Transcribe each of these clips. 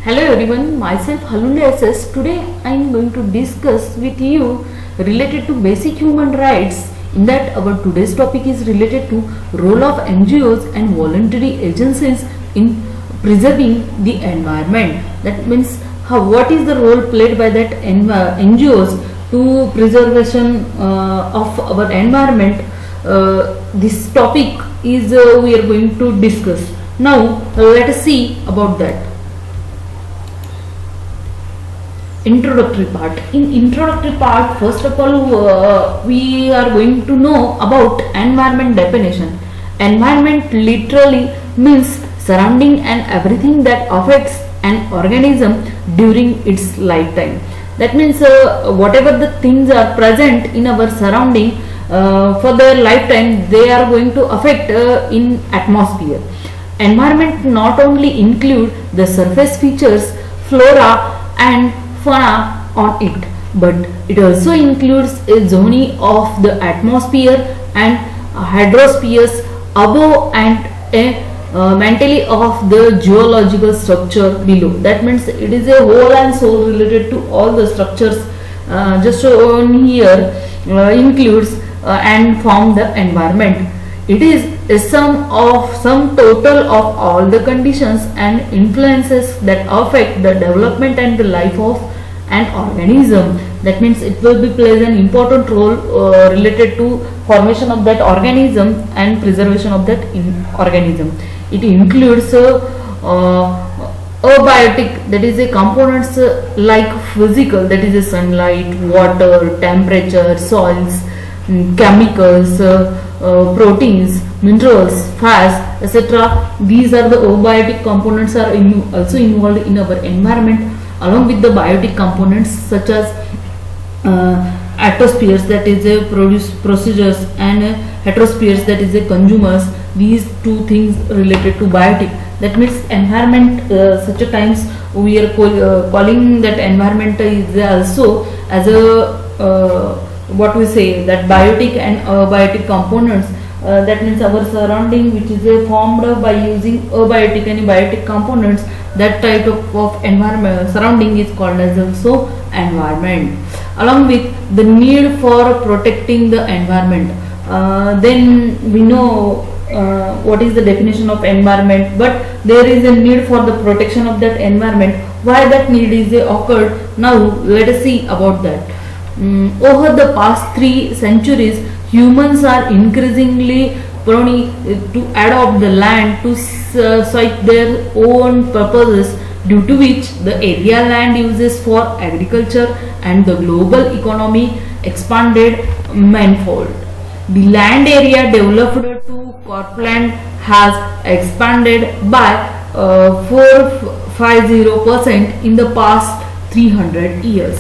Hello everyone, myself Halunde SS. Today I am going to discuss with you related to basic human rights. In that our today's topic is related to role of NGOs and voluntary agencies in preserving the environment. That means what is the role played by that NGOs to preservation of our environment. This topic is we are going to discuss. Now let us see about that. Introductory part. In introductory part, first of all, we are going to know about environment definition. Environment literally means surrounding and everything that affects an organism during its lifetime. That means whatever the things are present in our surrounding for their lifetime, they are going to affect in atmosphere. Environment not only include the surface features, flora and fauna on it, but it also includes a zone of the atmosphere and hydrospheres above and a mentally of the geological structure below. That means it is a whole and soul related to all the structures just shown here includes and form the environment. It is a sum total of all the conditions and influences that affect the development and the life of an organism. That means it will be plays an important role related to formation of that organism and preservation of that organism. It includes abiotic, that is a components like physical, that is a sunlight, water, temperature, soils, chemicals, proteins, minerals, fats, etc. These are the abiotic components are also involved in our environment, along with the biotic components such as atmospheres, that is a procedures, and heterospheres, that is a consumers. These two things related to biotic. That means environment such a times we are calling that environment is also as a what we say that biotic and abiotic components. That means our surrounding which is formed by using abiotic and biotic components, that type of environment surrounding is called as also environment. Along with the need for protecting the environment, then we know what is the definition of environment, but there is a need for the protection of that environment. Why that need is occurred? Now let us see about that. Over the past 3 centuries, humans are increasingly prone to adopt the land to suit their own purposes, due to which the area land uses for agriculture and the global economy expanded manifold. The land area developed to cropland has expanded by 450% in the past 300 years.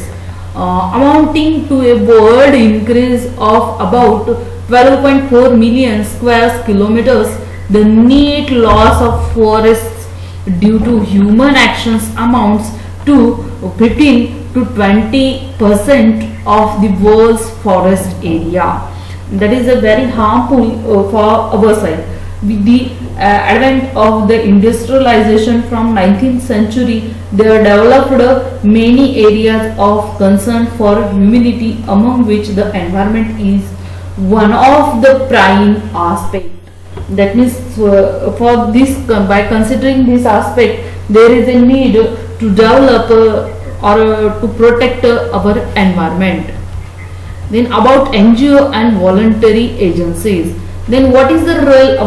Amounting to a world increase of about 12.4 million square kilometers. The net loss of forests due to human actions amounts to 15 to 20% of the world's forest area. That is a very harmful for our side. With the advent of the industrialization from 19th century, there developed many areas of concern for humanity, among which the environment is one of the prime aspect. That means for this, by considering this aspect, there is a need to develop or to protect our environment. Then about NGO and voluntary agencies. Then what is the role?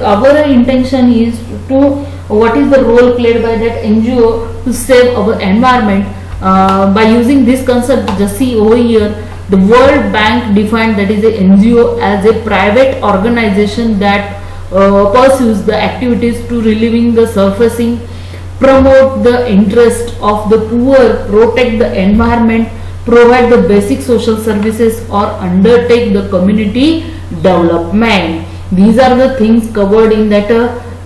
Our intention is to what is the role played by that NGO to save our environment. By using this concept, just see over here, the World Bank defined that is a NGO as a private organization that pursues the activities to relieving the surfacing, promote the interest of the poor, protect the environment, provide the basic social services, or undertake the community development. These are the things covered in that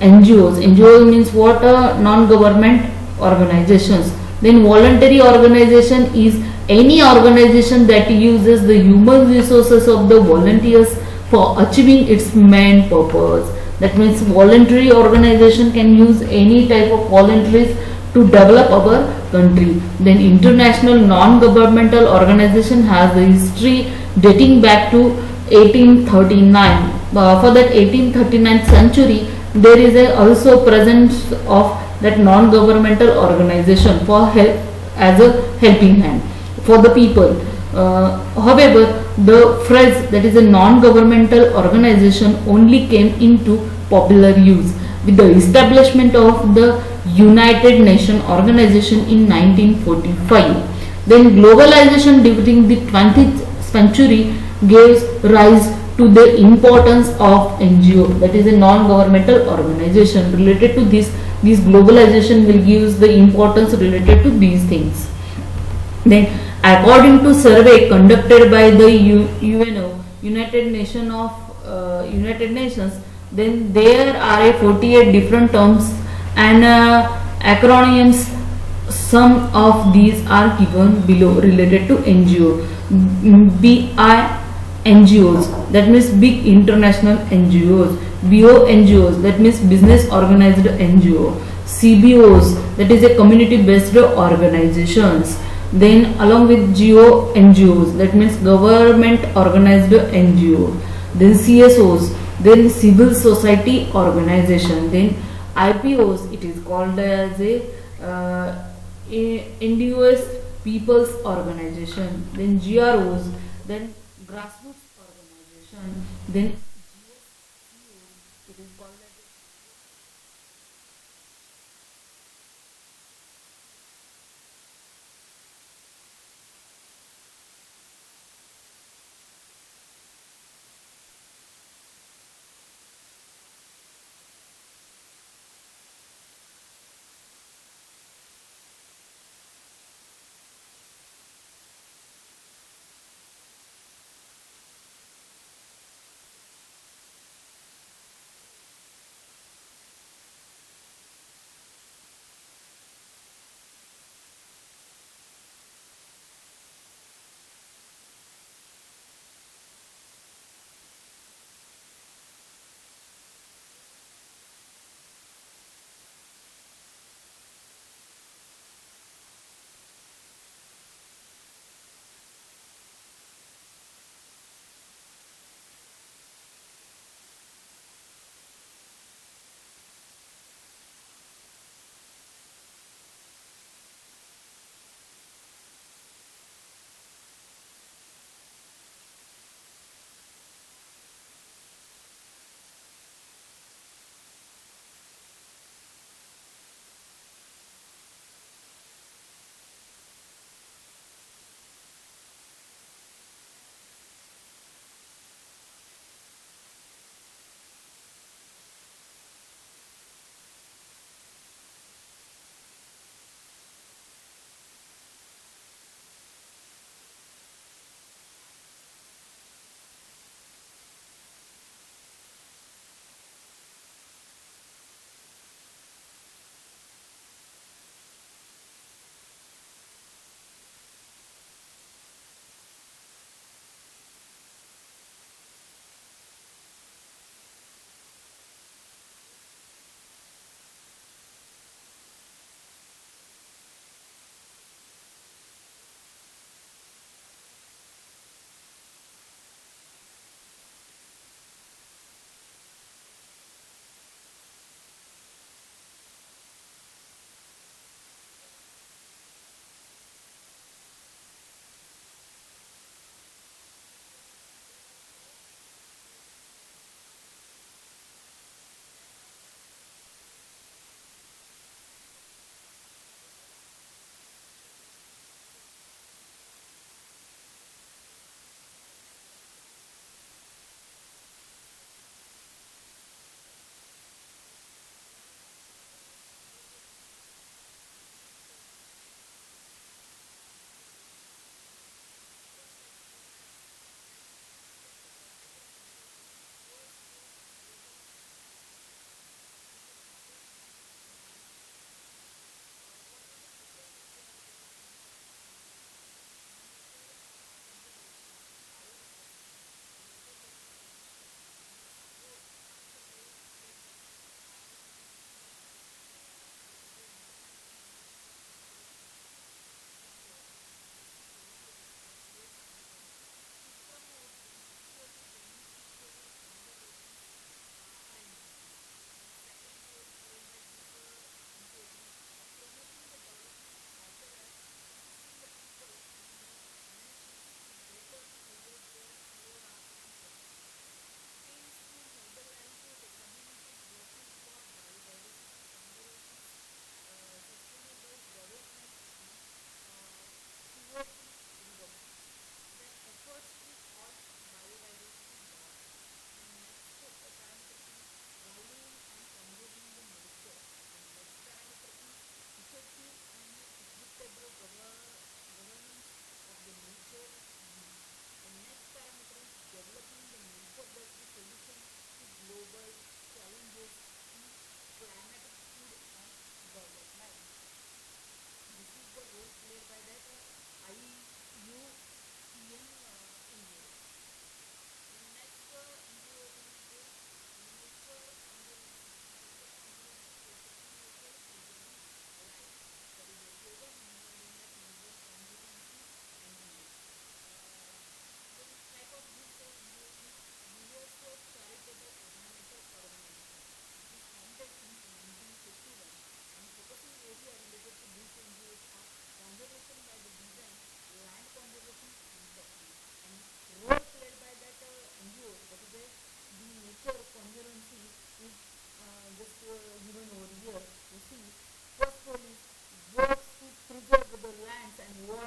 NGOs. NGO means what? Non-government organizations. Then voluntary organization is any organization that uses the human resources of the volunteers for achieving its main purpose. That means voluntary organization can use any type of voluntaries to develop our country. Then international non-governmental organization has a history dating back to 1839. For that 1839 century, there is a also presence of that non-governmental organization for help as a helping hand for the people. However, the phrase that is a non-governmental organization only came into popular use with the establishment of the United Nations organization in 1945. Then globalization during the 20th century gave rise to the importance of NGO, that is a non-governmental organization. Related to this globalization will give the importance related to these things. Then, according to survey conducted by the UNO, United Nations, then there are 48 different terms and acronyms. Some of these are given below related to NGO. NGOs, that means big international NGOs. BO NGOs, that means business organized NGO. CBOs, that is a community based organizations. Then along with GO NGOs, that means government organized NGO. Then CSOs, then civil society organization. Then IPOs, it is called as individuous people's organization. Then GROs, then grassroots organization. Then it is called as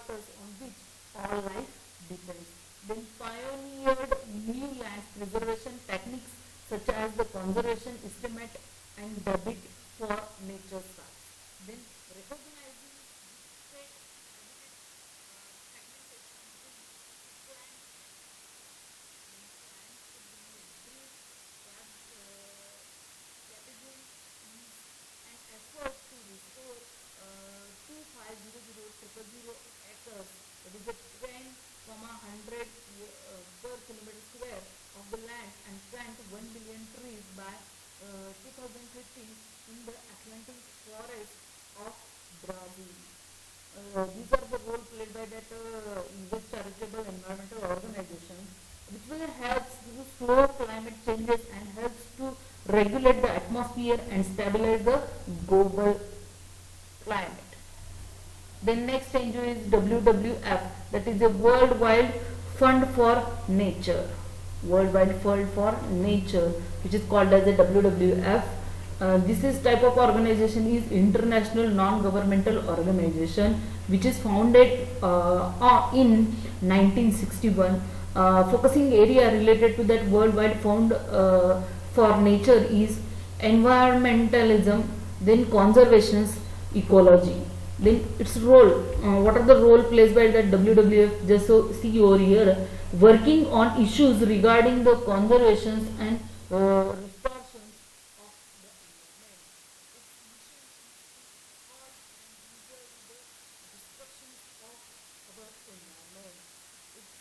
waters on which all life depends. Then pioneered new land preservation techniques such as the conservation estimate and debit for nature sites. Then recognizing different effort to restore 2500000 acres, that is a 10,100 per kilometer square of the land, and plant 1 billion trees by 2050 in the Atlantic forest of Brazil. These are the role played by that English charitable environmental organization, which will help to slow climate changes and helps to regulate the atmosphere and stabilize the global climate. Then next NGO is WWF, that is a Worldwide Fund for Nature. Worldwide Fund for Nature, which is called as a WWF. This is type of organization is international non-governmental organization, which is founded in 1961. Focusing area related to that Worldwide Fund for Nature is environmentalism, then conservation, ecology. Then its role, what are the role plays by the WWF? Just so see over here, working on issues regarding the conservation and restoration of the environment. Its mission is to halt and reverse the destruction of our environment. Its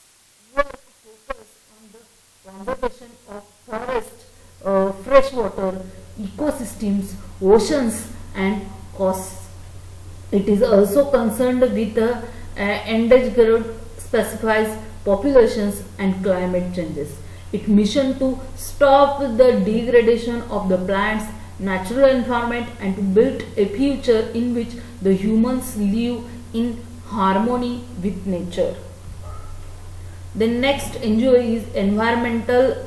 work focuses on the conservation of forest, freshwater, ecosystems, oceans and coasts. It is also concerned with endangered species, populations and climate changes. Its mission to stop the degradation of the plants, natural environment and to build a future in which the humans live in harmony with nature. The next NGO is Environmental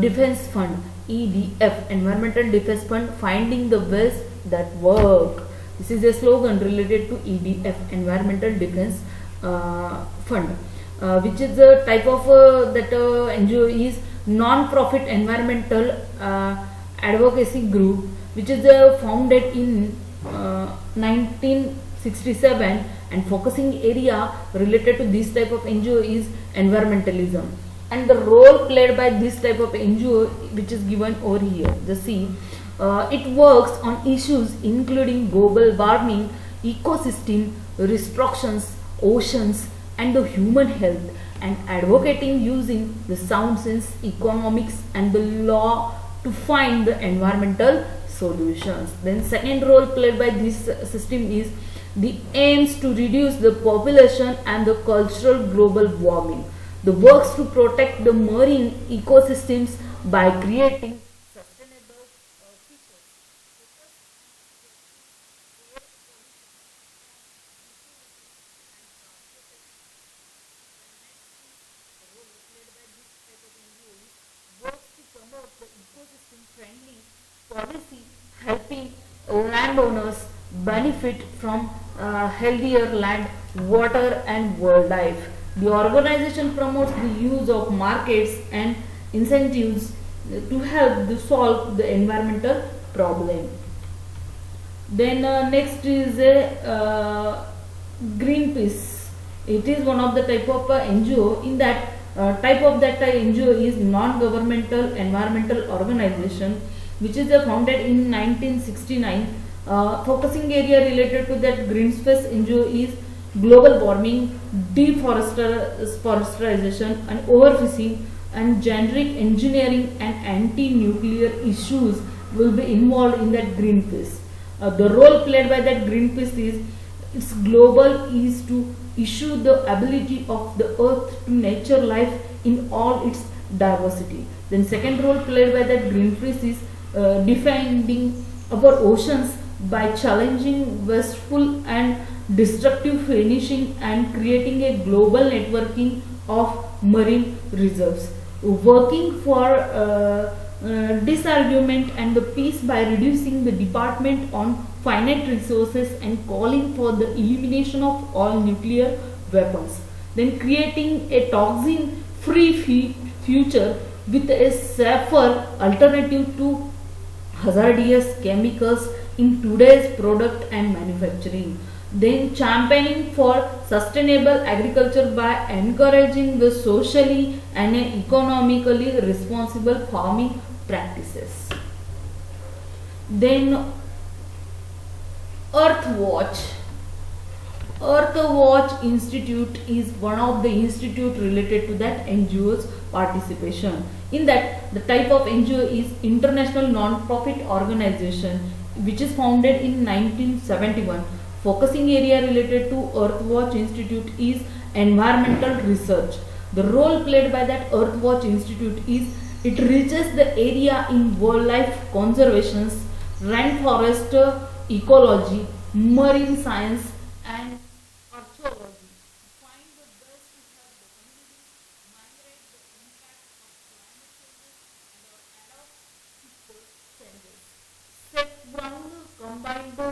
Defense Fund, EDF, Environmental Defense Fund, finding the ways that work. This is a slogan related to EDF, Environmental Defense Fund, which is a type of that NGO is non-profit environmental advocacy group, which is founded in 1967, and focusing area related to this type of NGO is environmentalism. And the role played by this type of NGO, which is given over here, just see. It works on issues including global warming, ecosystem restrictions, oceans and the human health, and advocating using the sound sense, economics and the law to find the environmental solutions. Then second role played by this system is the aims to reduce the population and the cultural global warming. The works to protect the marine ecosystems by creating sustainable features. Works to promote the ecosystem friendly policy, helping landowners benefit from healthier land, water and wildlife. The organization promotes the use of markets and incentives to help to solve the environmental problem. Then next is a Greenpeace. It is one of the type of NGO. In that type of that NGO is non-governmental environmental organization, which is founded in 1969. Focusing area related to that Greenpeace NGO is global warming, deforestation and overfishing, and generic engineering and anti-nuclear issues will be involved in that Greenpeace. The role played by that Greenpeace is its global is to issue the ability of the earth to nature life in all its diversity. Then second role played by that Greenpeace is defending our oceans by challenging wasteful and destructive finishing and creating a global networking of marine reserves. Working for disarmament and the peace by reducing the dependence on finite resources and calling for the elimination of all nuclear weapons. Then creating a toxin free future with a safer alternative to hazardous chemicals in today's product and manufacturing. Then championing for sustainable agriculture by encouraging the socially and economically responsible farming practices. Then Earthwatch. Earthwatch Institute is one of the institute related to that NGO's participation. In that, the type of NGO is international non-profit organization which is founded in 1971. Focusing area related to Earthwatch Institute is environmental research. The role played by that Earthwatch Institute is it reaches the area in wildlife conservation, rainforest ecology, marine science and archaeology. Find the best to help the communities migrate the impact of climate changes and adapt to changes. Seth Brown combined the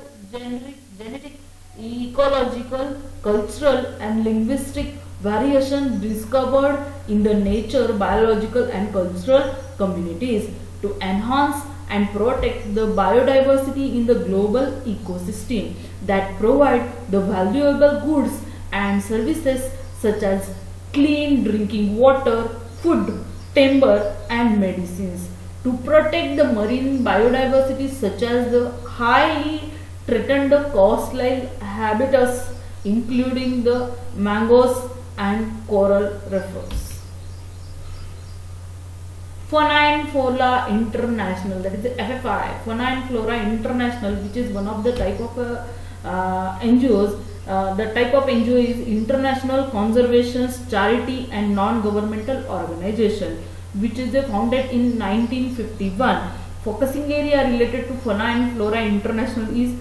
genetic, ecological, cultural and linguistic variation discovered in the nature, biological and cultural communities to enhance and protect the biodiversity in the global ecosystem that provide the valuable goods and services such as clean drinking water, food, timber and medicines. To protect the marine biodiversity such as the highly threatened coastline habitats including the mangroves and coral reefs. Fauna and Flora International, that is the FFI, Fauna and Flora International, which is one of the type of NGOs. The type of NGO is International Conservation Charity and Non-Governmental Organization, which is founded in 1951. Focusing area related to Fauna and Flora International is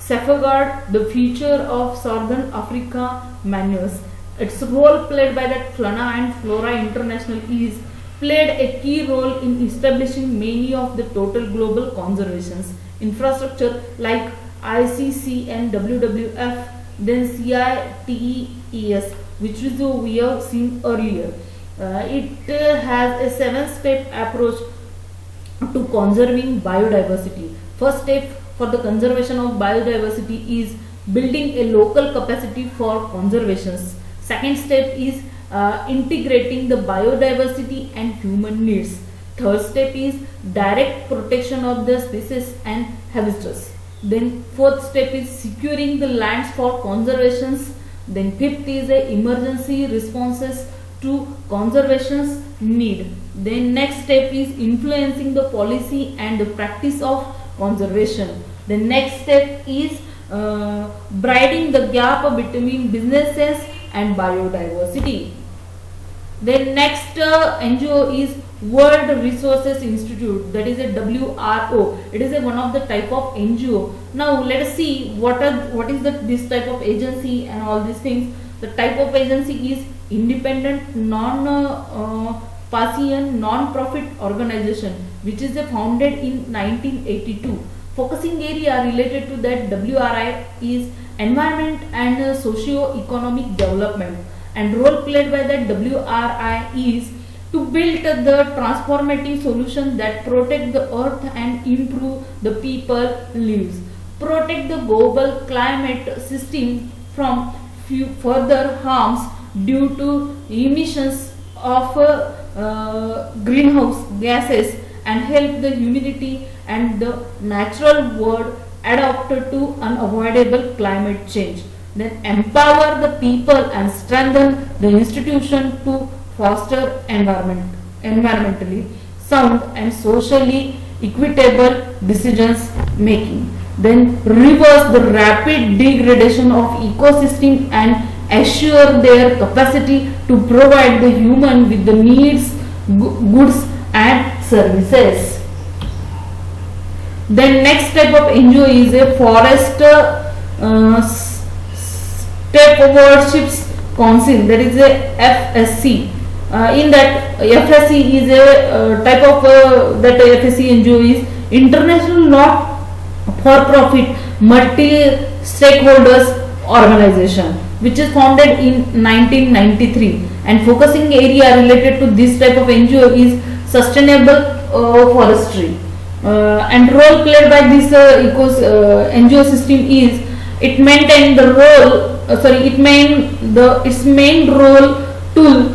safeguard the future of Southern Africa manures. Its role played by that Fauna and Flora International is played a key role in establishing many of the total global conservations infrastructure like ICC and WWF, then CITES, which is we have seen earlier. It has a 7-step approach to conserving biodiversity. First step for the conservation of biodiversity is building a local capacity for conservation. Second step is integrating the biodiversity and human needs. Third step is direct protection of the species and habitats. Then fourth step is securing the lands for conservations. Then fifth is a emergency responses to conservation's need. Then next step is influencing the policy and the practice of conservation. The next step is bridging the gap between businesses and biodiversity. Then next NGO is World Resources Institute, that is a WRO. It is one of the type of NGO. Now let us see what is this type of agency and all these things. The type of agency is independent non-partisan non-profit organization, which is founded in 1982. Focusing area related to that WRI is environment and socio-economic development, and role played by that WRI is to build the transformative solutions that protect the earth and improve the people lives, protect the global climate system from further harms due to emissions of greenhouse gases, and help the humanity and the natural world adapt to unavoidable climate change. Then empower the people and strengthen the institution to foster environmentally sound and socially equitable decisions making. Then reverse the rapid degradation of ecosystem and assure their capacity to provide the human with the needs, goods and services. Then next type of NGO is a forest Stewardships Council, that is a FSC. In that FSC is a type of that FSC NGO is international not for-profit multi-stakeholders organization, which is founded in 1993, and focusing area related to this type of NGO is sustainable forestry. And role played by this NGO system is it maintain the role its main role tool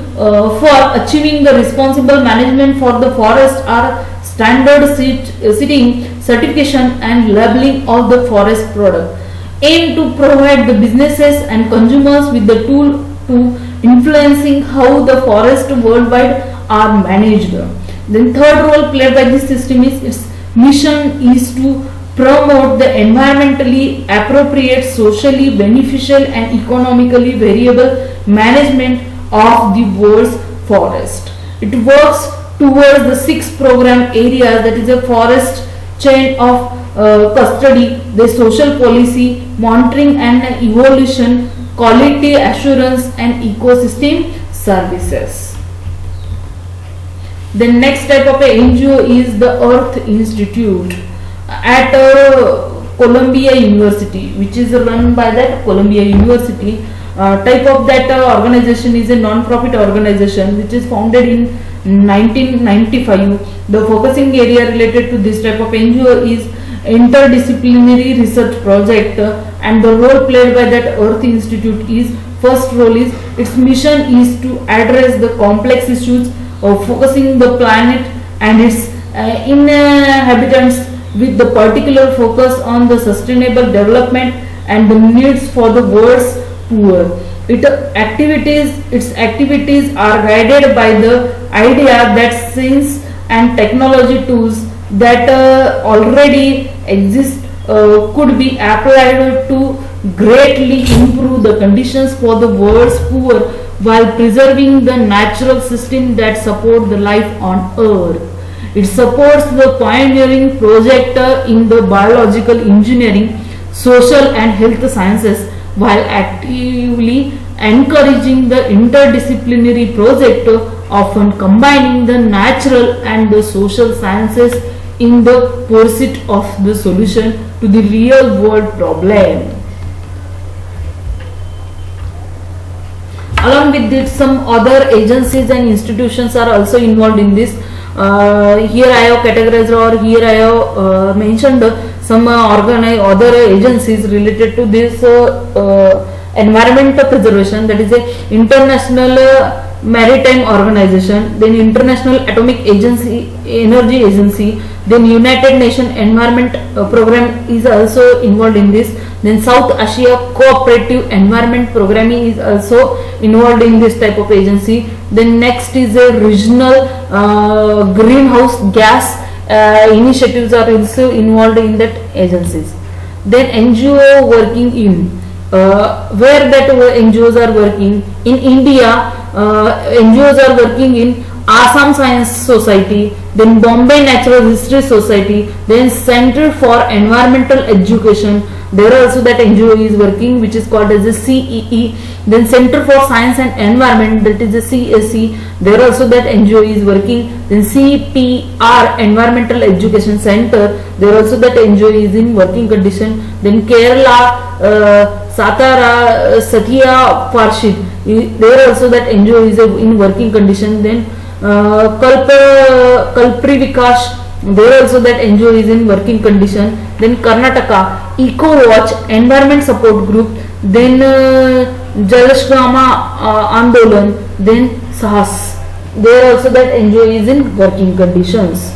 for achieving the responsible management for the forest are standard setting certification and labeling of the forest product, aim to provide the businesses and consumers with the tool to influencing how the forest worldwide are managed. Then third role played by this system is its mission is to promote the environmentally appropriate, socially beneficial and economically variable management of the world's forest. It works towards the 6 program areas, that is a forest chain of custody, the social policy, monitoring and evolution, quality assurance and ecosystem services. The next type of a NGO is the Earth Institute at Columbia University, which is run by that Columbia University. Type of that organization is a non-profit organization which is founded in 1995. The focusing area related to this type of NGO is interdisciplinary research project, and the role played by that Earth Institute is first role is its mission is to address the complex issues of focusing the planet and its inhabitants with the particular focus on the sustainable development and the needs for the world's poor. Its activities are guided by the idea that science and technology tools that already exist could be applied to greatly improve the conditions for the world's poor while preserving the natural system that support the life on earth. It supports the pioneering project in the biological engineering, social and health sciences while actively encouraging the interdisciplinary project, often combining the natural and the social sciences in the pursuit of the solution to the real world problem. Along with this, some other agencies and institutions are also involved in this. Here I have categorized, or here I have mentioned some other agencies related to this environmental preservation, that is a International Maritime Organization, then International Atomic Agency, Energy Agency, then United Nations Environment Program is also involved in this. Then South Asia Cooperative Environment Programming is also involved in this type of agency. Then next is a regional greenhouse gas initiatives are also involved in that agencies. Then NGO working in where that NGOs are working in India, NGOs are working in Assam Science Society, then Bombay Natural History Society, then Center for Environmental Education. There also that NGO is working, which is called as the CEE. Then Center for Science and Environment, that is the CSE. There also that NGO is working. Then CPR, Environmental Education Center. There also that NGO is in working condition. Then Kerala, Satara, Satya Parshid. There also that NGO is in working condition. Then Kalpri Vikash, there also that NGO is in working condition. Then Karnataka Eco Watch Environment Support Group, then Jalashgrama Andolan, then Sahas. There also that NGO is in working conditions.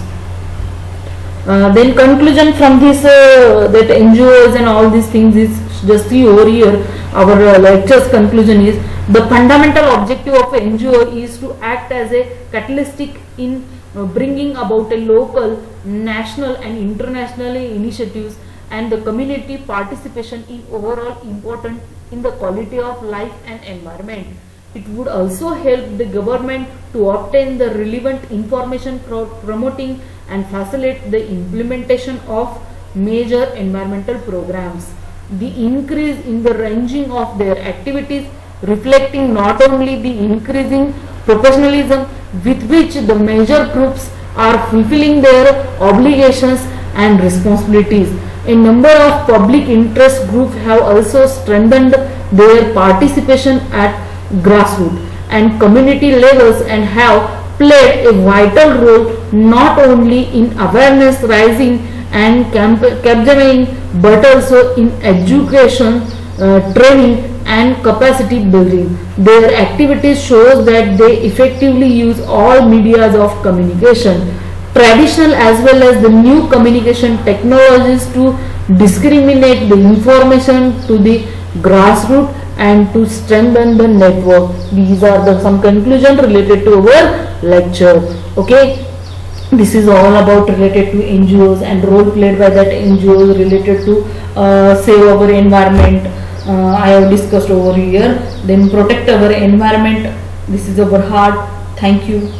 Then conclusion from this that NGOs and all these things is just over here. Our lecture's conclusion is the fundamental objective of NGO is to act as a catalytic in bringing about a local, national and international initiatives and the community participation in overall important in the quality of life and environment. It would also help the government to obtain the relevant information promoting and facilitate the implementation of major environmental programs. The increase in the ranging of their activities reflecting not only the increasing professionalism with which the major groups are fulfilling their obligations and responsibilities. A number of public interest groups have also strengthened their participation at grassroots and community levels and have played a vital role not only in awareness raising and campaigning but also in education, training and capacity building. Their activities shows that they effectively use all medias of communication, traditional as well as the new communication technologies, to discriminate the information to the grassroots and to strengthen the network. These are some conclusion related to our lecture. Okay, this is all about related to NGOs and role played by that NGOs related to save our environment. I have discussed over here. Then protect our environment. This is our heart. Thank you.